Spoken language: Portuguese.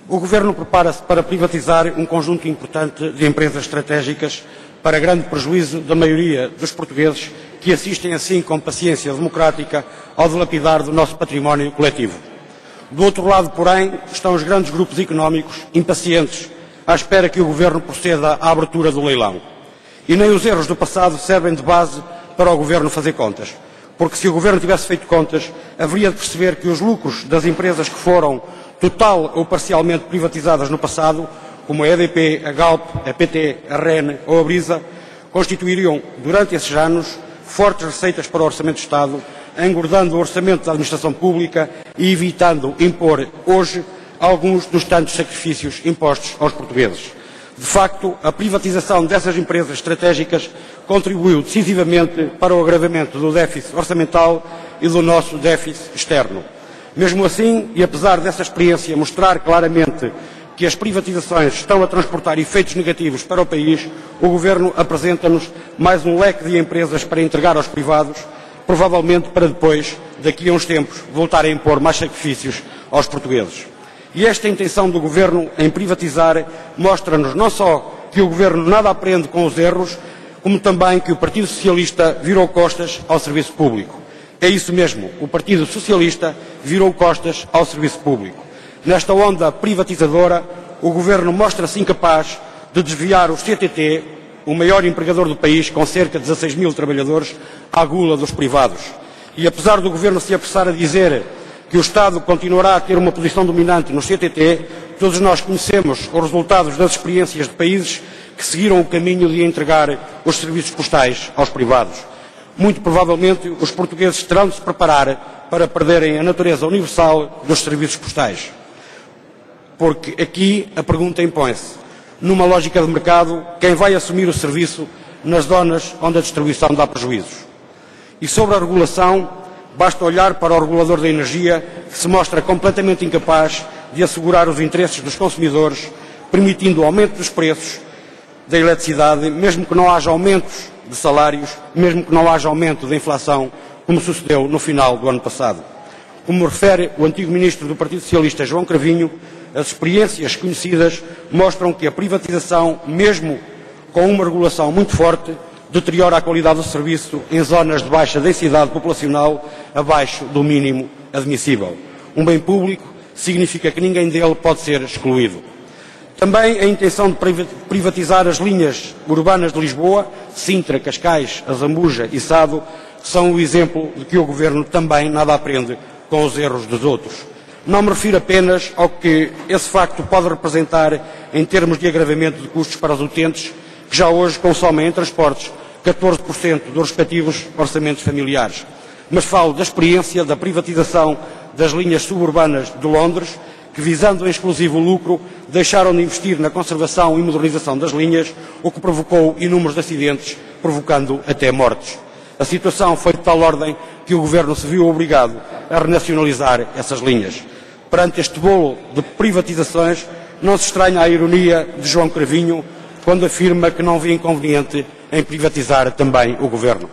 O Governo prepara-se para privatizar um conjunto importante de empresas estratégicas para grande prejuízo da maioria dos portugueses que assistem assim com paciência democrática ao dilapidar do nosso património coletivo. Do outro lado, porém, estão os grandes grupos económicos impacientes à espera que o Governo proceda à abertura do leilão. E nem os erros do passado servem de base para o Governo fazer contas, porque se o Governo tivesse feito contas, haveria de perceber que os lucros das empresas que foram total ou parcialmente privatizadas no passado, como a EDP, a Galp, a PT, a REN ou a Brisa, constituiriam, durante esses anos, fortes receitas para o Orçamento de Estado, engordando o orçamento da administração pública e evitando impor hoje alguns dos tantos sacrifícios impostos aos portugueses. De facto, a privatização dessas empresas estratégicas contribuiu decisivamente para o agravamento do déficit orçamental e do nosso déficit externo. Mesmo assim, e apesar dessa experiência mostrar claramente que as privatizações estão a transportar efeitos negativos para o país, o Governo apresenta-nos mais um leque de empresas para entregar aos privados, provavelmente para depois, daqui a uns tempos, voltar a impor mais sacrifícios aos portugueses. E esta intenção do Governo em privatizar mostra-nos não só que o Governo nada aprende com os erros, como também que o Partido Socialista virou costas ao serviço público. É isso mesmo, o Partido Socialista virou costas ao serviço público. Nesta onda privatizadora, o Governo mostra-se incapaz de desviar o CTT, o maior empregador do país, com cerca de 16 mil trabalhadores, à gula dos privados. E apesar do Governo se apressar a dizer que o Estado continuará a ter uma posição dominante no CTT, todos nós conhecemos os resultados das experiências de países que seguiram o caminho de entregar os serviços postais aos privados. Muito provavelmente, os portugueses terão de se preparar para perderem a natureza universal dos serviços postais. Porque aqui a pergunta impõe-se. Numa lógica de mercado, quem vai assumir o serviço nas zonas onde a distribuição dá prejuízos? E sobre a regulação, basta olhar para o regulador da energia, que se mostra completamente incapaz de assegurar os interesses dos consumidores, permitindo o aumento dos preços da eletricidade, mesmo que não haja aumentos de salários, mesmo que não haja aumento da inflação, como sucedeu no final do ano passado. Como refere o antigo ministro do Partido Socialista, João Cravinho, as experiências conhecidas mostram que a privatização, mesmo com uma regulação muito forte, deteriora a qualidade do serviço em zonas de baixa densidade populacional, abaixo do mínimo admissível. Um bem público significa que ninguém dele pode ser excluído. Também a intenção de privatizar as linhas urbanas de Lisboa, Sintra, Cascais, Azambuja e Sado, são o exemplo de que o Governo também nada aprende com os erros dos outros. Não me refiro apenas ao que esse facto pode representar em termos de agravamento de custos para os utentes, que já hoje consomem em transportes 14% dos respectivos orçamentos familiares. Mas falo da experiência da privatização das linhas suburbanas de Londres, que, visando em exclusivo lucro, deixaram de investir na conservação e modernização das linhas, o que provocou inúmeros acidentes, provocando até mortes. A situação foi de tal ordem que o Governo se viu obrigado a renacionalizar essas linhas. Perante este bolo de privatizações, não se estranha a ironia de João Cravinho quando afirma que não vê inconveniente em privatizar também o Governo.